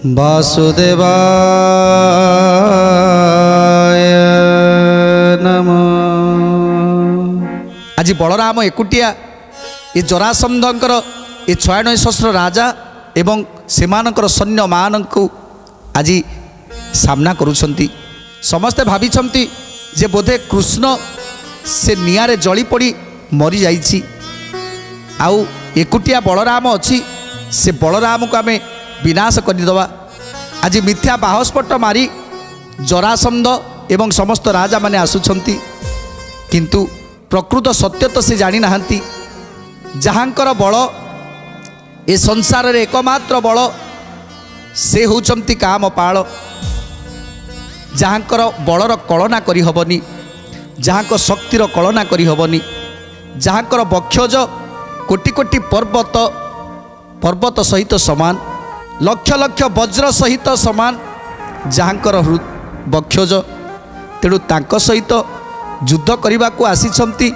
वासुदेवाय नमः। आज बलराम एकुटिया ये जरासंधंकर ये 96 सहस्र राजा एवं सेमानकर सैन्य मानकु आज सामना करुछंती। समस्ते भाविछंती जे बोधे कृष्ण से निआरे जली पड़ी मरी जाइछि आउ एकुटिया बलराम अच्छी से बलराम को आम विनाश करदे। आज मिथ्या बाहस्पट मारी जरासंध एवं समस्त राजा माने आसुछंती किंतु प्रकृत सत्य तो से जानी नाहंती। जहांकर बल ए संसार रे एकमात्र बल से होचंती काम पाल। जहांकर बलर कलना करी हबनी, जहांक शक्तिर कलना करी हबनी, जहांकर बक्षज कोटि कोटि पर्वत पर्वत सहित समान, लक्ष लक्ष वज्र सहित समान जहांकर बक्षज। तेणु तांक सहित युद्ध करने को आसीछंती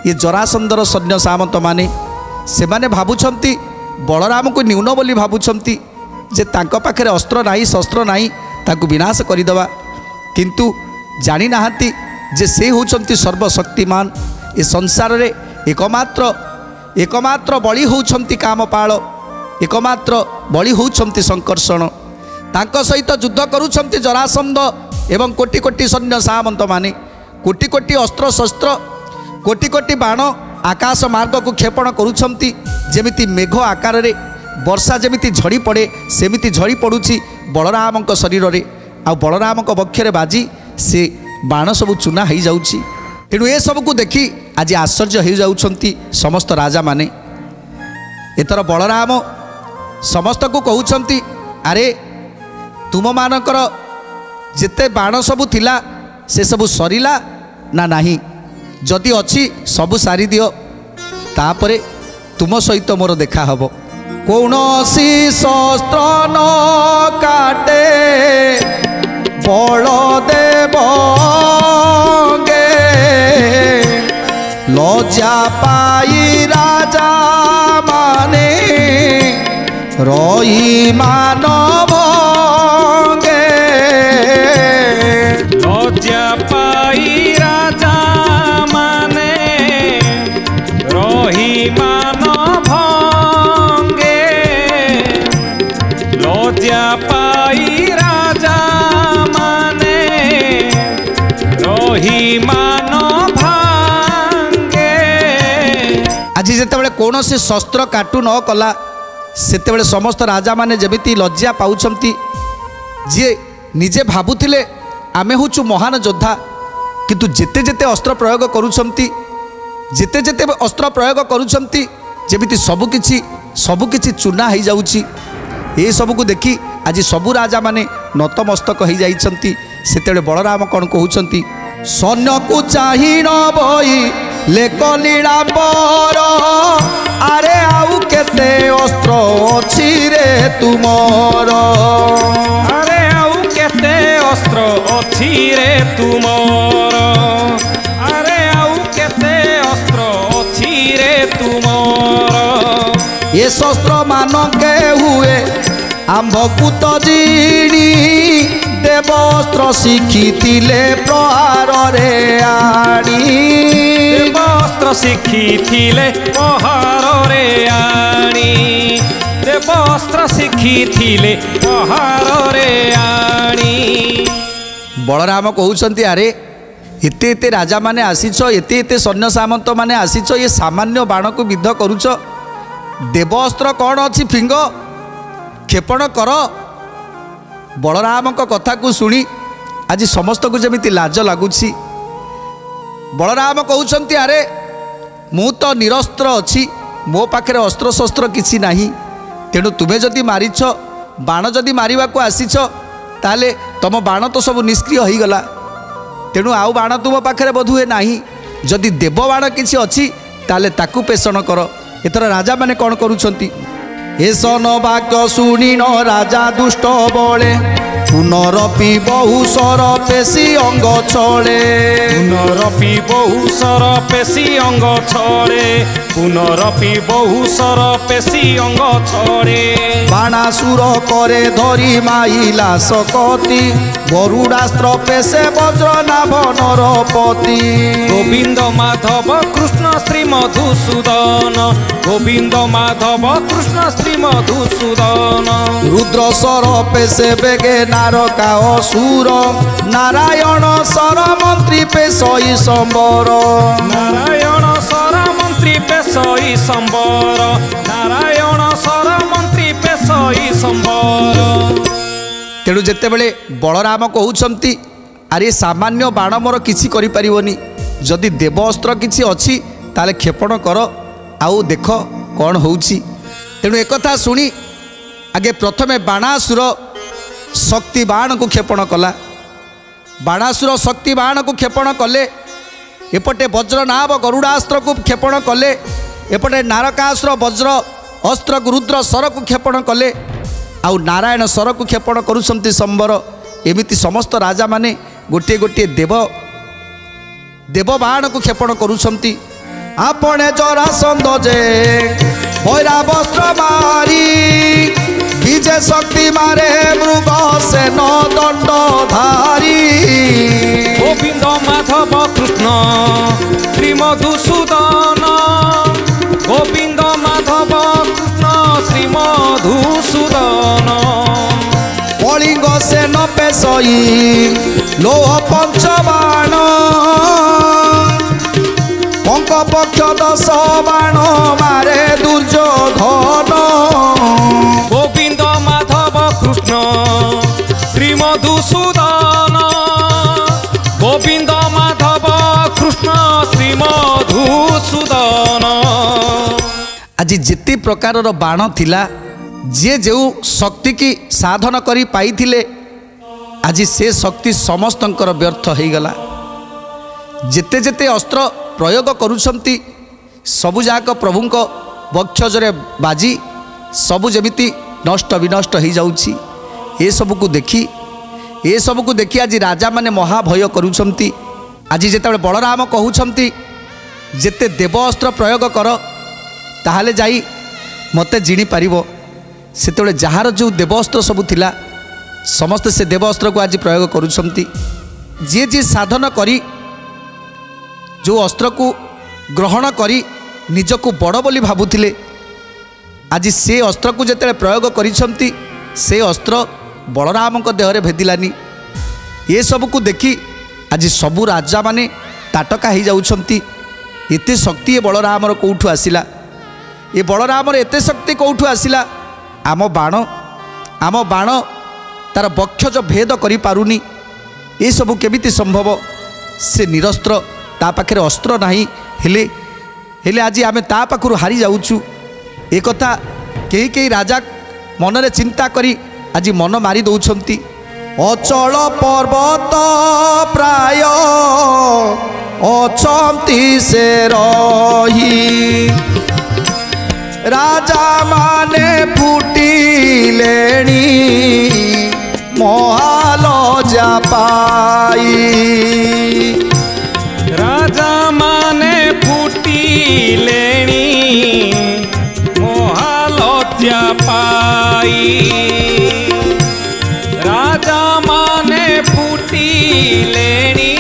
ये जरासंधर सैन्य सामंत माने। से माने भाबुछंती बलराम को न्यून बोली भाबुछंती जे तांक पाखरे अस्त्र नाही शस्त्र नाही ताकू विनाश करदेवा, किंतु जानी नाहांती जे से होचंती सर्वशक्तिमान। ए संसार रे एकमात्र बली होचंती कामपाल, एकमात्र बली होचंती संकर्षण। तांक सहित युद्ध करुछंती जरासंध एवं कोटि कोटि सैन्य सामंत माने। कोटि कोटि अस्त्र शस्त्र कोटि कोटि बाण आकाश मार्ग को क्षेपण करुछंती। जेमिति मेघ आकार रे वर्षा जेमिति झड़ी पड़े सेमिति झड़ी पड़ुछि बलरामक शरीर रे। आ बलरामक बक्षरे बाजी से बाण सब चुना हो जाउछि। तेणु ए सब को देखि आज आश्चर्य हो जाउछंती समस्त राजा माने। एथर बलराम समस्त को कहउछंती अरे तुम मानकर जेते बाण सब थिला से सब सरिला ना नाही, जदि अच्छी सबु सारी दियो तापरे तुम सहित मोर देखा हबो। कौनसी शस्त्र न काटे बलदेव गे, लज्जा पाई राजा माने रही मानव गे। लज्जा पाई राजा माने रही मानव गे, लज्जा पाई राजा माने रही मानव गे। आज जितेबाला कौन से शस्त्र काटू न कला सेतेबाला समस्त राजा माने जेमिति लज्जा पाउछंती। जे निजे भाबुथिले आमे होचु महान योद्धा किंतु जेते जेते अस्त्र प्रयोग करुछंती, जेते जेते अस्त्र प्रयोग करुछंती जेमिति सबुकिछि चुना हो जाउछि। ए सब को देखि आज सबु राजा माने नतमस्तक हो जाइछंती। सेतेबेले बलराम कौन कहउछंती सैन्य को चाहि न बई लेकलीलांबर, आरे आउ केते अस्त्र अछि रे तुमर। अरे आउ केते अस्त्र अछि रे तुमर, अरे आउ केते अस्त्र अछि रे तुमर। ये शस्त्र मान के हुए आंभ कुत जीणी, देवस्त्र शिखिथिले प्रहार रे आणी। देवस्त्र शिखिथिले प्रहार रे आणी, देवस्त्र शिखिथिले प्रहार रे आणी। बलराम कहउछंती अरे एते एते राजा माने आसीछ, एते एते सैन्य सामंत माने आसीछ, ये सामान्य बाण को विद्ध करुछ, देवस्त्र कौन अच्छी फिंग क्षेपण कर। बलराम कथा को शुणी आज समस्त को जमी लाज लगुच। बलराम कहउछंती अरे मु तो निरस्त्र अच्छी, मो पाखे अस्त्र शस्त्र किसी नाही, तेणु तुम्हें जदि मारिछ बाण जदि मारिबा को आसीछ ताले तुम बाण तो सब निष्क्रिय हो गला। तेणु आउ बाण तुम पाखे बोधुए नाही, जदि देव बाण किसी अच्छी ताले ताकू पेषण कर। एथर राजा माने कौन करुछंती एसन वाक्य शुणी न राजा दुष्ट बले, पुनरपि बहु सर पेशी अंग छले। पुनरपि बहु सर पेशी अंग छले, पुनरपि बहु सर पेशी अंग छले। बाणासुर करे धरी माइला सकती गरुडास्त्र पेशे वज्रनाभ नरपति गोविंद माधव कृष्ण श्री मधुसूदन गोविंद माधव कृष्ण श्री मधुसूदन रुद्र सर पेशे बेगे नारका असुर नारायण सर मंत्री पेशई संबर नारायण सर मंत्री पेशई संबर नारायण सर मंत्री पेशई संबर। तेणु जितेबले बलराम कहउछंती अरे सामान्य बाण मोर किसी करि परिवनी जदि देव अस्त्र किसी अच्छी ताले क्षेपण कर आउ देख कौन होउछि। तेणु एकथा शुणी आगे प्रथमे बाणासुर शक्ति बाण को क्षेपण कला बाणासुर शक्ति बाण को क्षेपण कले एपटे वज्रनाभ गरुडास्त्र को क्षेपण कले एपटे नारकास्त्र वज्र अस्त्र रुद्र सर को क्षेपण कले आउ नारायण सर को क्षेपण करुछंती संबर एमिति समस्त राजा माने गोटे गोटे देव बाण को क्षेपण करुछंती आपणे जरासंध जे भैरा वस्त्र मारी विजय शक्ति मारे मृग सेन दंड धारी गोविंद माधव कृष्ण श्री मधुसूदन गोविंद माधव कृष्ण श्री मधुसूदन कलिंग सेन पेशई लोह पंचबाण पंक पक्ष 10 बाण मारे दुर्योधन गोविंद माधव कृष्ण श्री मधुसूदन गोविंद माधव कृष्ण श्री मधुसूदन। आज जिते प्रकार बाण थिला जे जो शक्ति की साधन करी पाइथिले आज से शक्ति समस्तंकर व्यर्थ हो गला। जेते जेते अस्त्र प्रयोग करुछंती सबुजाक प्रभुंक वक्षजरे बाजी सबु जेमिति नष्ट विनष्ट हो जाउछि। ए सबको देखी आज राजा माने महाभय करुछंती। आज जेते बलराम कहउछंती जेते देव अस्त्र प्रयोग कर ताहाले जाई मते जिणी पारिबो सेतेबेले जहार जो देवस्त्र सबू थिला समस्त से देवस्त्र को आज प्रयोग करुछंती। जे जे साधन करी जो अस्त्र को ग्रहण करी निजको बड़ बोली भाबुथिले आज से अस्त्र को जेते प्रयोग करिछंती से अस्त्र बलरामक देहरे भेदिलानी। ये सब को देखी आज सबू राजा माने ताटका हो जाउछंती। एते शक्ति ए बलरामर कोठु आसिला ए बलरामर एते शक्ति कोठु आसिला आम बाण तार बक्षज भेद करि पारुनी ए सबु केमिति संभव से निरस्त्र ता पाखे अस्त्र नाही हेले आज आमे ता पाखरु हारी जाउछु। ए कथा कई राजा मनरे चिंता करी आज मन मारी दउछंती। अचल पर्वत प्राय अछंती से रही राजा माने फुटिलेणी महालजा पाई राजा माने फुटिलेणी महालजा पाई राजा माने फुटिलेणी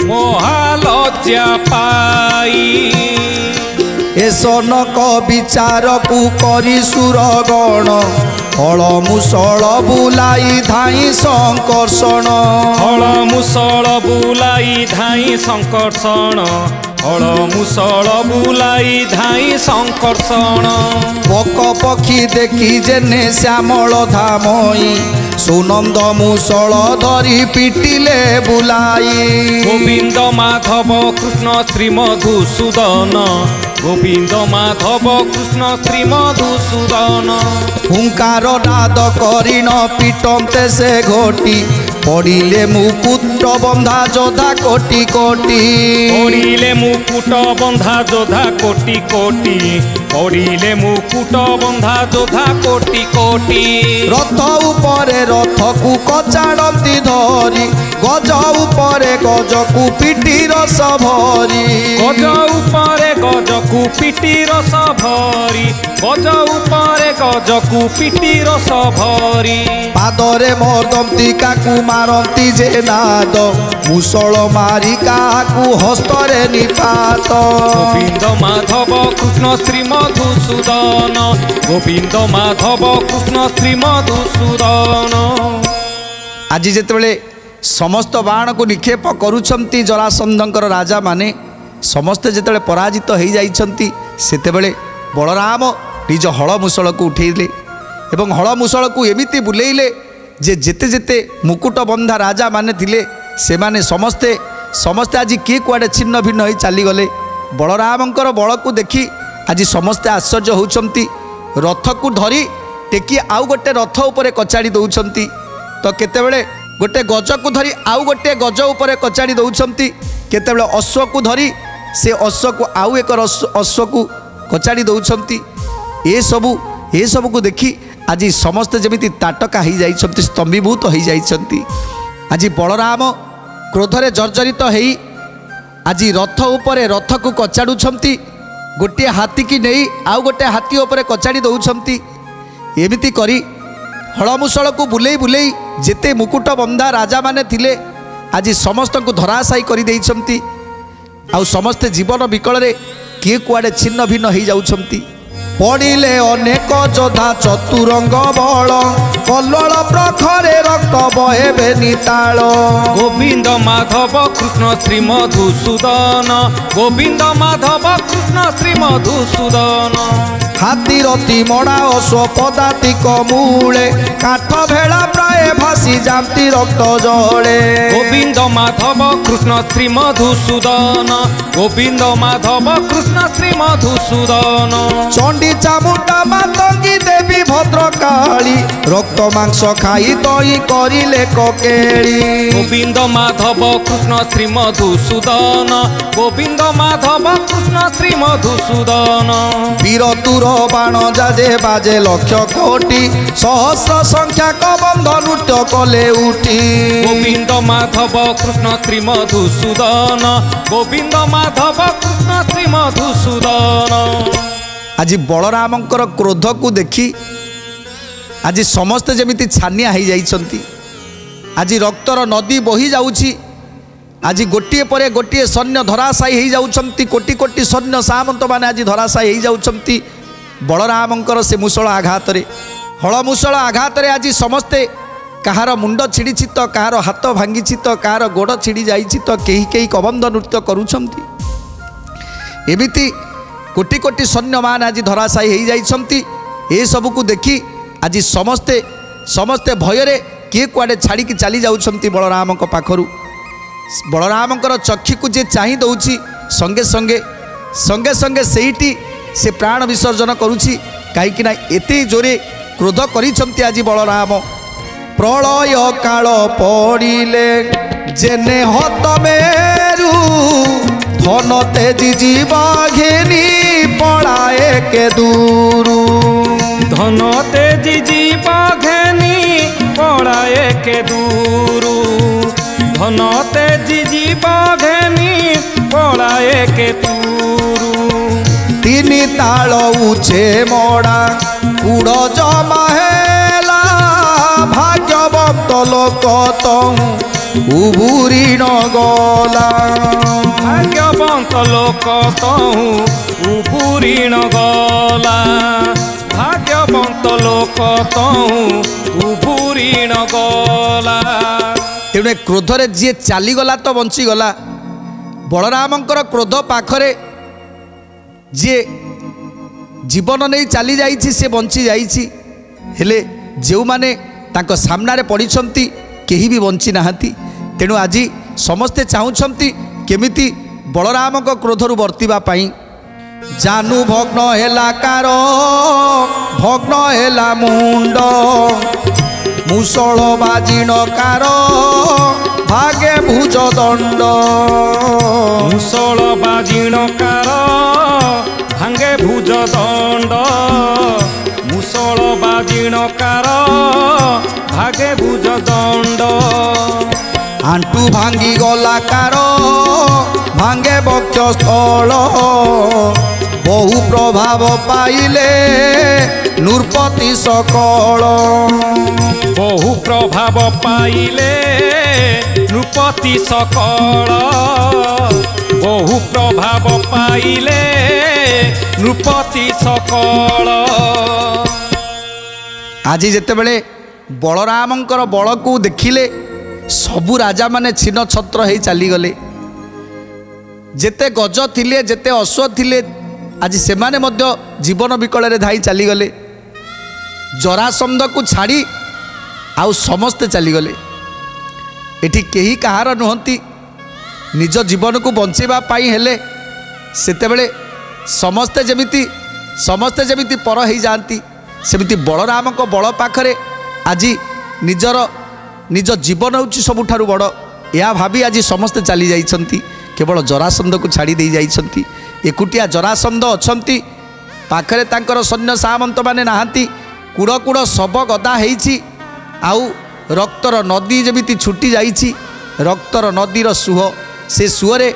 महालजा पाई। एसनक विचार को करी सुरगण हल मुसल बुलाई धाई संकर्षण हल मुसल बुलाई धाई संकर्षण हल मुसल बुलाई धाई संकर्षण पक पक्षी देखी जेने श्यामल धामई सुनंद मुसल धरी पिटिले बुलाई गोविंद माधव कृष्ण श्री मधुसूदन गोविंद माधव कृष्ण श्री मधुसूदन हुंकार नाद करिन पिटंते से घोटी पड़िले मुकुट बंधा जोधा कोटि कोटि पड़िले मुकुट बंधा जोधा कोटि कोटि पड़िले मुकुट बंधा जोधा कोटि कोटि रथ उपरे रथ को कचाड़ती धरी गज उपरे गज को पिटी रस भरी गज उपरे गज को पिटी रस भरी गज उपरे गज ଗଜକୁ ପିଟି ରସ ଭରି ପାଦରେ ମର୍ଦନ୍ତି କାକୁ ମାରନ୍ତି ଯେ ନାଦ ମୁଷଳ ମାରି କାକୁ ହସ୍ତରେ ନିପାତ ଗୋବିନ୍ଦ ମାଧବ କୃଷ୍ଣ ଶ୍ରୀ ମଧୁସୂଦନ ଗୋବିନ୍ଦ ମାଧବ କୃଷ୍ଣ ଶ୍ରୀ ମଧୁସୂଦନ। ଆଜି ଯେତେବେଳେ ସମସ୍ତ ବାଣକୁ ନିକ୍ଷେପ କରୁଛନ୍ତି ଜରାସନ୍ଧଙ୍କର ରାଜାମାନେ ସମସ୍ତେ ଯେତେବେଳେ ପରାଜିତ ହୋଇଯାଇଛନ୍ତି ସେତେବେଳେ ବଳରାମ ନିଜ ହଳ ମୁଷଳକୁ ଉଠେଇଲେ ଏବଂ ହଳ ମୁଷଳକୁ ଏମିତି ବୁଲେଇଲେ ଯେ ଯେତେ ଯେତେ ମୁକୁଟ ବନ୍ଧା ରାଜାମାନେ ଥିଲେ ସେମାନେ ସମସ୍ତେ ଆଜି କିଏ କୁଆଡ଼େ ଛିନ୍ନ ଭିନ୍ନ ହୋଇ ଚାଲିଗଲେ। ବଳରାମଙ୍କର ବଳକୁ ଦେଖି ଆଜି ସମସ୍ତେ ଆଶ୍ଚର୍ଯ୍ୟ ହେଉଛନ୍ତି। ରଥକୁ ଧରି ଟେକି ଆଉ ଗୋଟେ ରଥ ଉପରେ କଚାଡ଼ି ଦେଉଛନ୍ତି ତ କେତେବେଳେ ଗୋଟେ ଗଜକୁ ଧରି ଆଉ ଗୋଟେ ଗଜ ଉପରେ କଚାଡ଼ି ଦେଉଛନ୍ତି କେତେବେଳେ ଅଶ୍ୱକୁ ଧରି ସେ ଅଶ୍ୱକୁ ଆଉ ଏକ ଅଶ୍ୱକୁ କଚାଡ଼ି ଦେଉଛନ୍ତି। ଏସବୁକୁ ଦେଖି ଆଜି ସମସ୍ତେ ଯେମିତି ତାଟକା ହୋଇଯାଇଛନ୍ତି ସ୍ତମ୍ଭୀଭୂତ ହୋଇଯାଇଛନ୍ତି। ଆଜି ବଳରାମ କ୍ରୋଧରେ ଜର୍ଜରିତ ହେଇ ଆଜି ରଥ ଉପରେ ରଥକୁ କଚାଡ଼ୁଛନ୍ତି ଗୋଟିଏ ହାତୀକି ନେଇ ଆଉ ଗୋଟେ ହାତୀ ଉପରେ କଚାଡ଼ି ଦେଉଛନ୍ତି। ଏମିତି କରି ହଳମୁଷଳକୁ ବୁଲେଇ ବୁଲେଇ ଯେତେ ମୁକୁଟ ବନ୍ଧା ରାଜାମାନେ ଥିଲେ ଆଜି ସମସ୍ତଙ୍କୁ ଧରାଶାୟୀ କରିଦେଇଛନ୍ତି। ଆଉ ସମସ୍ତେ ଜୀବନ ବିକଳରେ କିଏ କୁଆଡ଼େ ଛିନ୍ନ ଭିନ୍ନ ହୋଇଯାଉଛନ୍ତି। ପଡ଼ିଲେ ଅନେକ ଯୋଦ୍ଧା ଚତୁରଙ୍ଗ ବଳ କଲ୍ଲୋଳ ପ୍ରଖରେ ରକ୍ତ ବହେବେ ନିତାଳ ଗୋବିନ୍ଦ ମାଧବ କୃଷ୍ଣ ଶ୍ରୀ ମଧୁସୂଦନ ଗୋବିନ୍ଦ ମାଧବ କୃଷ୍ଣ ଶ୍ରୀ ମଧୁସୂଦନ। ହାତୀ ରତି ମଡ଼ା ଅଶ୍ୱ ପଦାତିକ ମୂଳେ କାଠ ଭେଳା ପ୍ରାୟ ଭାସି ଯାନ୍ତି ରକ୍ତ ଜଳେ ଗୋବିନ୍ଦ ମାଧବ କୃଷ୍ଣ ଶ୍ରୀ ମଧୁସୂଦନ ଗୋବିନ୍ଦ ମାଧବ କୃଷ୍ଣ ଶ୍ରୀ ମଧୁସୂଦନ। ଚଣ୍ଡୀ ଚାମୁଣ୍ଡା ମାତଙ୍ଗୀ ଦେବୀ ଭଦ୍ରକାଳୀ ରକ୍ତ ମାଂସ ଖାଇ ଦହି କରିଲେ କକେଳି ଗୋବିନ୍ଦ ମାଧବ କୃଷ୍ଣ ଶ୍ରୀ ମଧୁସୂଦନ ଗୋବିନ୍ଦ ମାଧବ କୃଷ୍ଣ ଶ୍ରୀ ମଧୁସୂଦନ। ବୀର ତୁର ବାଣ ଯାଜେ ବାଜେ ଲକ୍ଷ କୋଟି ସହସ୍ର ସଂଖ୍ୟାକ ବନ୍ଧ ନୃତ୍ୟ କଲେ ଉଠି ଗୋବିନ୍ଦ ମାଧବ କୃଷ୍ଣ ଶ୍ରୀ ମଧୁସୂଦନ ଗୋବିନ୍ଦ ମାଧବ କୃଷ୍ଣ ଶ୍ରୀ ମଧୁସୂଦନ। ଆଜି ବଳରାମଙ୍କର କ୍ରୋଧକୁ ଦେଖି ଆଜି ସମସ୍ତେ ଯେମିତି ଛାନିଆ ହୋଇଯାଇଛନ୍ତି। ଆଜି ରକ୍ତର ନଦୀ ବୋହି ଯାଉଛି। ଆଜି ଗୋଟିଏ ପରେ ଗୋଟିଏ ସୈନ୍ୟ ଧରାଶାୟୀ ହୋଇଯାଉଛନ୍ତି। କୋଟି କୋଟି ସୈନ୍ୟ ସାମନ୍ତମାନେ ଆଜି ଧରାଶାୟୀ ହୋଇଯାଉଛନ୍ତି ବଳରାମଙ୍କର ସେ ମୁଷଳ ଆଘାତରେ। ହଳ ମୁଷଳ ଆଘାତରେ ଆଜି ସମସ୍ତେ କାହାର ମୁଣ୍ଡ ଛିଡ଼ିଛି ତ କାହାର ହାତ ଭାଙ୍ଗିଛି ତ କାହାର ଗୋଡ଼ ଛିଡ଼ି ଯାଇଛି ତ କେହି କେହି କବନ୍ଧ ନୃତ୍ୟ କରୁଛନ୍ତି। ଏମିତି କୋଟି କୋଟି ସୈନ୍ୟମାନେ ଆଜି ଧରାଶାୟୀ ହୋଇଯାଇଛନ୍ତି। ଏସବୁକୁ ଦେଖି ଆଜି ସମସ୍ତେ ଭୟରେ କିଏ କୁଆଡ଼େ ଛାଡ଼ିକି ଚାଲି ଯାଉଛନ୍ତି ବଳରାମଙ୍କ ପାଖରୁ। ବଳରାମଙ୍କର ଚକ୍ଷୁକୁ ଯେ ଚାହିଁ ଦେଉଛି ସଙ୍ଗେ ସଙ୍ଗେ ସେଇଠି ସେ ପ୍ରାଣ ବିସର୍ଜନ କରୁଛି। କାହିଁକି ନା ଏତେ ଜୋରେ କ୍ରୋଧ କରିଛନ୍ତି ଆଜି ବଳରାମ। ପ୍ରଳୟ କାଳ ପଡ଼ିଲେ ଯେନେ ହତ ମେରୁ ଧନ ତେଜି ଯିବା ଘେନି ପଳାଏ କେ ଦୂରୁ ଧନ ତେଜି ଯିବା ଘେନି ପଳାଏ କେ ଦୂରୁ ଧନ ତେଜି ଯିବା ଘେନି ପଳାଏ କେ ଦୂରୁ। ତିନି ତାଳ ଉଛେ ମଡ଼ା କୁଡ଼ ଜମା ହେଲା ଭାଗ୍ୟବନ୍ତ ଲୋକ ତହୁଁ ଉବୁରିଣ ଗଲା ଭାଗ୍ୟବନ୍ତ ଲୋକ ତହୁଁ ଉବୁରିଣ ଗଲା ଭାଗ୍ୟବନ୍ତ ଲୋକ ତହୁଁ ଉବୁରିଣ ଗଲା। ତେଣୁ କ୍ରୋଧରେ ଯିଏ ଚାଲିଗଲା ତ ବଞ୍ଚିଗଲା। ବଳରାମଙ୍କର କ୍ରୋଧ ପାଖରେ ଯିଏ ଜୀବନ ନେଇ ଚାଲି ଯାଇଛି ସେ ବଞ୍ଚି ଯାଇଛି। ହେଲେ ଯେଉଁମାନେ ତାଙ୍କ ସାମ୍ନାରେ ପଡ଼ିଛନ୍ତି କେହି ବି ବଞ୍ଚି ନାହାନ୍ତି। ତେଣୁ ଆଜି ସମସ୍ତେ ଚାହୁଁଛନ୍ତି କେମିତି ବଳରାମଙ୍କ କ୍ରୋଧରୁ ବର୍ତ୍ତିବା ପାଇଁ। ଜାନୁ ଭଗ୍ନ ହେଲା କାର ଭଗ୍ନ ହେଲା ମୁଣ୍ଡ ମୁଷଳ ବାଜିଣ କାର ଭାଗେ ଭୁଜ ଦଣ୍ଡ ମୁଷଳ ବାଜିଣ କାର ଭାଙ୍ଗେ ଭୁଜ ଦଣ୍ଡ ମୁଷଳ ବାଜିଣ କାର ଭାଗେ ଭୁଜ ଦଣ୍ଡ। ଆଣ୍ଟୁ ଭାଙ୍ଗି ଗଲା କାର ଭାଙ୍ଗେ ବକ୍ଷସ୍ଥଳ ବହୁ ପ୍ରଭାବ ପାଇଲେ ନୃପତି ସକଳ। ବହୁ ପ୍ରଭାବ ପାଇଲେ ନୃପତି ସକଳ, ବହୁ ପ୍ରଭାବ ପାଇଲେ ନୃପତି ସକଳ। ଆଜି ଯେତେବେଳେ ବଳରାମଙ୍କର ବଳକୁ ଦେଖିଲେ ସବୁ ରାଜାମାନେ ଛିନ୍ନ ଛତ୍ର ହୋଇ ଚାଲିଗଲେ। ଯେତେ ଗଜ ଥିଲେ ଯେତେ ଅଶ୍ଵ ଥିଲେ ଆଜି ସେମାନେ ମଧ୍ୟ ଜୀବନ ବିକଳରେ ଧାଇ ଚାଲିଗଲେ। ଜରାସନ୍ଧକୁ ଛାଡ଼ି ଆଉ ସମସ୍ତେ ଚାଲିଗଲେ। ଏଠି କେହି କାହାର ନୁହନ୍ତି। ନିଜ ଜୀବନକୁ ବଞ୍ଚାଇବା ପାଇଁ ହେଲେ ସେତେବେଳେ ସମସ୍ତେ ଯେମିତି ପର ହେଇଯାଆନ୍ତି, ସେମିତି ବଳରାମଙ୍କ ବଳ ପାଖରେ ଆଜି ନିଜ ଜୀବନ ହେଉଛି ସବୁଠାରୁ ବଡ଼। ଏହା ଭାବି ଆଜି ସମସ୍ତେ ଚାଲି ଯାଇଛନ୍ତି। କେବଳ ଜରାସନ୍ଧକୁ ଛାଡ଼ି ଦେଇ ଯାଇଛନ୍ତି। ଏକୁଟିଆ ଜରାସନ୍ଧ ଅଛନ୍ତି। ପାଖରେ ତାଙ୍କର ସୈନ୍ୟ ସାମନ୍ତମାନେ ନାହାନ୍ତି। କୁଡ଼ କୁଡ଼ ଶବ ଗଦା ହେଇଛି। ଆଉ ରକ୍ତର ନଦୀ ଯେମିତି ଛୁଟି ଯାଇଛି। ରକ୍ତର ନଦୀର ସୁଅ, ସେ ସୁଅରେ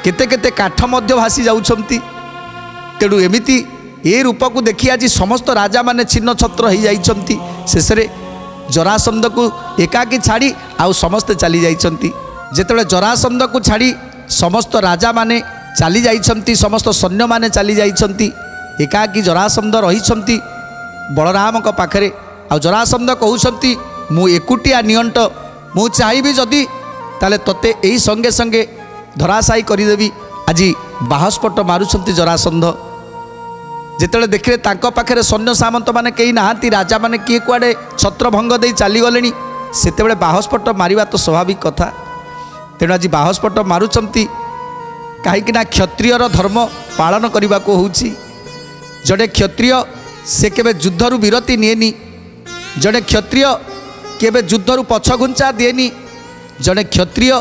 କେତେ କେତେ କାଠ ମଧ୍ୟ ଭାସି ଯାଉଛନ୍ତି। ତେଣୁ ଏମିତି ଏ ରୂପକୁ ଦେଖି ଆଜି ସମସ୍ତ ରାଜାମାନେ ଛିନ୍ନ ଛତ୍ର ହୋଇଯାଇଛନ୍ତି। ଶେଷରେ ଜରାସନ୍ଧକୁ ଏକାକୀ ଛାଡ଼ି ଆଉ ସମସ୍ତେ ଚାଲି ଯାଇଛନ୍ତି। ଯେତେବେଳେ ଜରାସନ୍ଧକୁ ଛାଡ଼ି ସମସ୍ତ ରାଜାମାନେ ଚାଲି ଯାଇଛନ୍ତି, ସମସ୍ତ ସୈନ୍ୟମାନେ ଚାଲି ଯାଇଛନ୍ତି, ଏକାକୀ ଜରାସନ୍ଧ ରହିଛନ୍ତି ବଳରାମଙ୍କ ପାଖରେ। ଆଉ ଜରାସନ୍ଧ କହୁଛନ୍ତି, ମୁଁ ଏକୁଟିଆ ନିଅଣ୍ଟ, ମୁଁ ଚାହିଁବି ଯଦି ତାହେଲେ ତୋତେ ଏଇ ସଙ୍ଗେ ସଙ୍ଗେ ଧରାଶାୟୀ କରିଦେବି। ଆଜି ବାହସ୍ପଟ ମାରୁଛନ୍ତି ଜରାସନ୍ଧ। ଯେତେବେଳେ ଦେଖିଲେ ତାଙ୍କ ପାଖରେ ସୈନ୍ୟ ସାମନ୍ତମାନେ କେହି ନାହାନ୍ତି, ରାଜାମାନେ କିଏ କୁଆଡ଼େ ଛତ୍ରଭଙ୍ଗ ଦେଇ ଚାଲିଗଲେଣି, ସେତେବେଳେ ବାହସ୍ପଟ ମାରିବା ତ ସ୍ୱାଭାବିକ କଥା। ତେଣୁ ଆଜି ବାହସ୍ପଟ ମାରୁଛନ୍ତି। କାହିଁକିନା କ୍ଷତ୍ରିୟର ଧର୍ମ ପାଳନ କରିବାକୁ ହେଉଛି। ଜଣେ କ୍ଷତ୍ରିୟ ସେ କେବେ ଯୁଦ୍ଧରୁ ବିରତି ନିଏନି। ଜଣେ କ୍ଷତ୍ରିୟ କେବେ ଯୁଦ୍ଧରୁ ପଛଘୁଞ୍ଚା ଦିଏନି। ଜଣେ କ୍ଷତ୍ରିୟ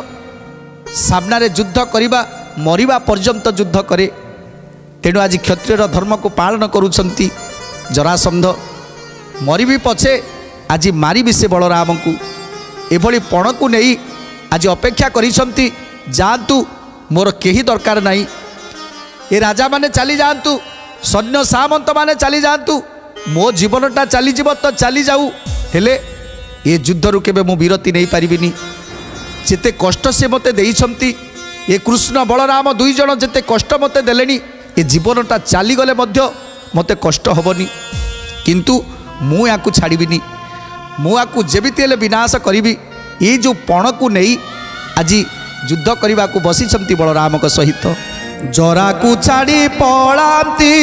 ସାମ୍ନାରେ ଯୁଦ୍ଧ କରିବା, ମରିବା ପର୍ଯ୍ୟନ୍ତ ଯୁଦ୍ଧ କରେ। ତେଣୁ ଆଜି କ୍ଷତ୍ରିୟର ଧର୍ମକୁ ପାଳନ କରୁଛନ୍ତି ଜରାସନ୍ଧ। ମରିବି ପଛେ ଆଜି ମାରିବି ସେ ବଳରାମଙ୍କୁ। ଏଭଳି ପଣକୁ ନେଇ ଆଜି ଅପେକ୍ଷା କରିଛନ୍ତି। ଯାଆନ୍ତୁ, ମୋର କେହି ଦରକାର ନାହିଁ। ଏ ରାଜାମାନେ ଚାଲି ଯାଆନ୍ତୁ, ସୈନ୍ୟ ସାମନ୍ତମାନେ ଚାଲି ଯାଆନ୍ତୁ, ମୋ ଜୀବନଟା ଚାଲିଯିବ ତ ଚାଲିଯାଉ, ହେଲେ ଏ ଯୁଦ୍ଧରୁ କେବେ ମୁଁ ବିରତି ନେଇପାରିବିନି। ଯେତେ କଷ୍ଟ ସେ ମୋତେ ଦେଇଛନ୍ତି, ଏ କୃଷ୍ଣ ବଳରାମ ଦୁଇ ଜଣ ଯେତେ କଷ୍ଟ ମୋତେ ଦେଲେଣି, ଏ ଜୀବନଟା ଚାଲିଗଲେ ମଧ୍ୟ ମୋତେ କଷ୍ଟ ହେବନି। କିନ୍ତୁ ମୁଁ ୟାକୁ ଛାଡ଼ିବିନି। ମୁଁ ୟାକୁ ଯେମିତି ହେଲେ ବିନାଶ କରିବି। ଏ ଯେଉଁ ପଣକୁ ନେଇ ଆଜି ଯୁଦ୍ଧ କରିବାକୁ ବସିଛନ୍ତି ବଳରାମଙ୍କ ସହିତ। ଜରାକୁ ଛାଡ଼ି ପଳାନ୍ତି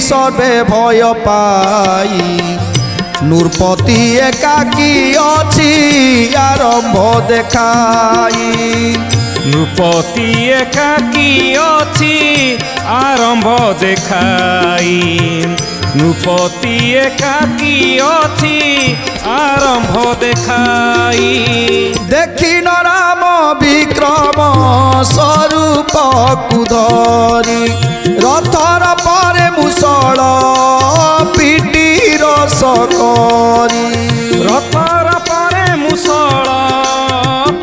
ସର୍ବେ ଭୟ ପାଇ, ନୃପତି ଏକାକୀ ଅଛି ଆରମ୍ଭ ଦେଖାଇ। ନୃପତି ଏକାକୀ ଅଛି ଆରମ୍ଭ ଦେଖାଇ, ନୃପତି ଏକାକୀ ଅଛି ଆରମ୍ଭ ଦେଖାଇ। ଦେଖିନ ରାମ ବିକ୍ରମ ସ୍ୱରୂପକୁ ଧରି, ରଥର ପରେ ମୁଷଳ ପିଟି ରସ କରି। ରଥର ପରେ ମୁଷଳ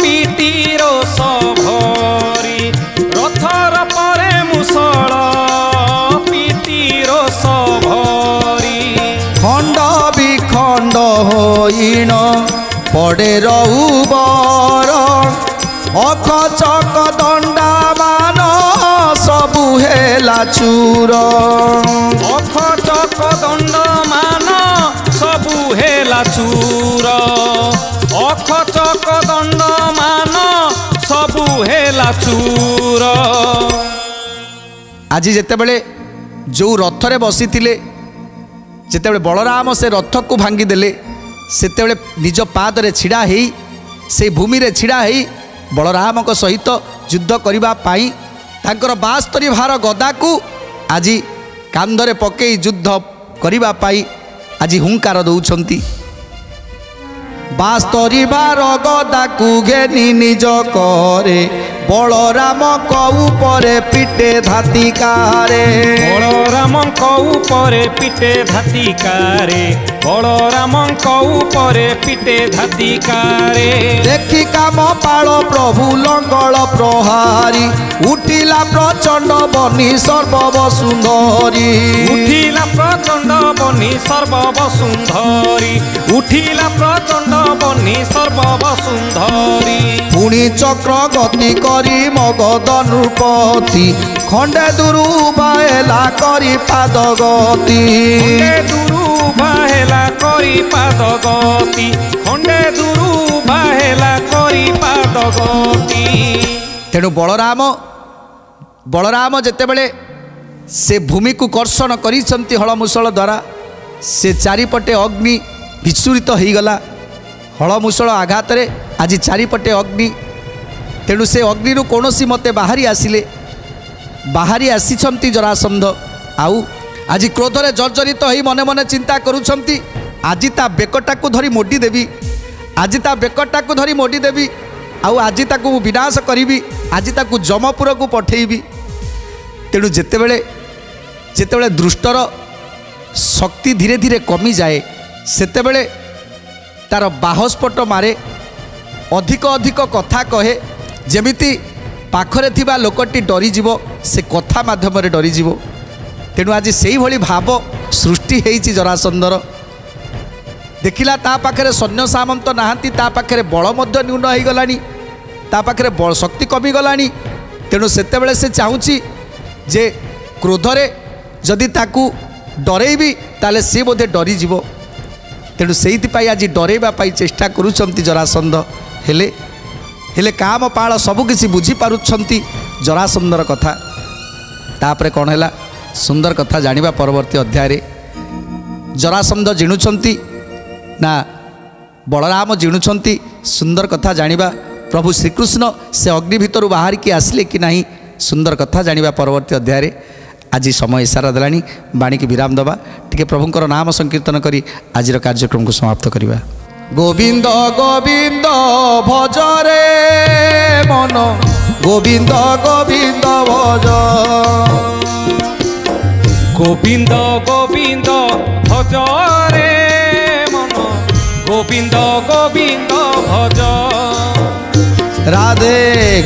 ପିଟି ରସ ଭରି, ରଥର ପରେ ମୁଷଳ ପିଟି ରସ ଭରି। ଖଣ୍ଡ ବିଖଣ୍ଡ ହୋଇଣ ପଡ଼େ ରହୁବର, ଅଖ ଚକ ଦଣ୍ଡା ମାନ ସବୁ ହେଲା ଚୂର। ଅଖ ଚକ ଦଣ୍ଡ ମାନ ସବୁ ହେଲା ଚୂର, ଅଖ ଚକ ଦଣ୍ଡ ମାନ ସବୁ ହେଲା ଚୂର। ଆଜି ଯେତେବେଳେ ଯେଉଁ ରଥରେ ବସିଥିଲେ, ଯେତେବେଳେ ବଳରାମ ସେ ରଥକୁ ଭାଙ୍ଗିଦେଲେ, ସେତେବେଳେ ନିଜ ପାଦରେ ଛିଡ଼ା ହେଇ, ସେଇ ଭୂମିରେ ଛିଡ଼ା ହେଇ ବଳରାମଙ୍କ ସହିତ ଯୁଦ୍ଧ କରିବା ପାଇଁ ତାଙ୍କର 72 ଭାର ଗଦାକୁ ଆଜି କାନ୍ଧରେ ପକେଇ ଯୁଦ୍ଧ କରିବା ପାଇଁ ଆଜି ହୁଙ୍କାର ଦେଉଛନ୍ତି। 72 ଭାର ଗଦାକୁ ଘେନି ନିଜ କରେ बलराम उपरे पिटे धातिकारे बलरामଙ୍କ ଉପରେ ପିଟେ ଧାତିକାରେ ବଳରାମଙ୍କ ଉପରେ ପିଟେ ଧାତିକାରେ देखी काम पाल प्रभु लंगल प्रहारी उठिला प्रचंड बनी सर्ववसुंधरी उठिला प्रचंड बनी सर्ववसुंधरी उठिला प्रचंड बनी सर्ववसुंधरी पुणी चक्र गति करी मगध नृपति खंडे दुरु बाहेला करी पाद गति खंडे दुरु बाहेला करी पाद गति खंडे दुरु बाहेला करी पाद गति तेणु बलराम जेतेबेले से भूमि को कर्षण करिसंती हलमुसळ द्वारा से चारिपटे अग्नि विचूरित हो गला हलमुसळ आघात रे आज चारिपटे अग्नि तेणु से अग्नि कौनसी मते बाहरी आसीछंती जरासंध आउ आज क्रोध रे जर्जरित होई मने मने चिंता करूछंती आज ता बेकटा को धरी मोडी देवी आज ता बेकटा को धरी मोडी देवी आउ आज ताकू विनाश करी आज ताकू जमपुर को पठेबी तेणु जेतेबेले दृष्टर शक्ति धीरे धीरे कमी जाए सेतेबेले तार बाहस्फोट मारे अधिक अधिक कथा कहे जेमिति पाखरे थिबा लोकटी डरीजीव से कथा माध्यम डरीजीव तेणु आज से ही भाव सृष्टि होईची जरासंधर देखिला ता पाखरे सैन्य सामंत नाहांती ता पाखरे बल मध्य न्यून हो गलानी ता पाखरे बल शक्ति कमी गलानी तेणु सेतेबेले से चाहूँची जे क्रोधरे जदि ताकू डरेबी ताले से बोधे डरीजीव तेणु से आज डरेबा पाई चेष्टा करुछंती जरासंध हेले हेले काम पाल सबकिछि बुझी पारुछंती जरासंधर कथा तापरे कौन है सुंदर कथा जानिबा परवर्ती अध्याय रे जरासंध जिणुछंती ना बलराम जिणुछंती सुंदर कथा जानिबा प्रभु श्रीकृष्ण से अग्नि भितर बाहर की आसिले कि नहीं सुंदर कथा जानिबा परवर्ती अध्याय रे आज समय इशारा देलानी बाणी की विराम दबा टिके प्रभुंकर नाम संकीर्तन करी आज कार्यक्रम को समाप्त करिबा गोविंद गोविंद भजरे मन गोविंद गोविंद भज गोविंद गोविंद भजरे मन गोविंद गोविंद भज राधे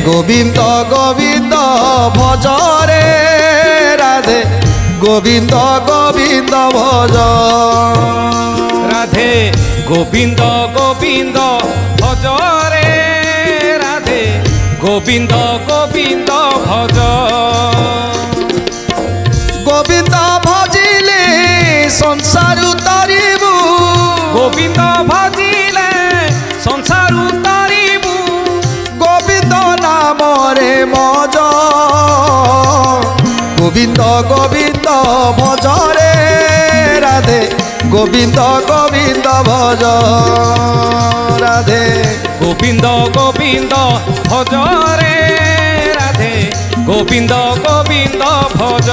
गोविंद गोविंद भजरे राधे गोविंद गोविंद भज राधे गोविंद गोविंद भजरे राधे गोविंद गोविंद भज गोविंद भजिले संसार उतरिबु गोविंद भजिले संसार उतरिबु गोविंद नाम रे मज गोविंद गोविंद भजरे राधे गोविंद गोविंद भज राधे गोविंद गोविंद भजरे राधे गोविंद गोविंद भज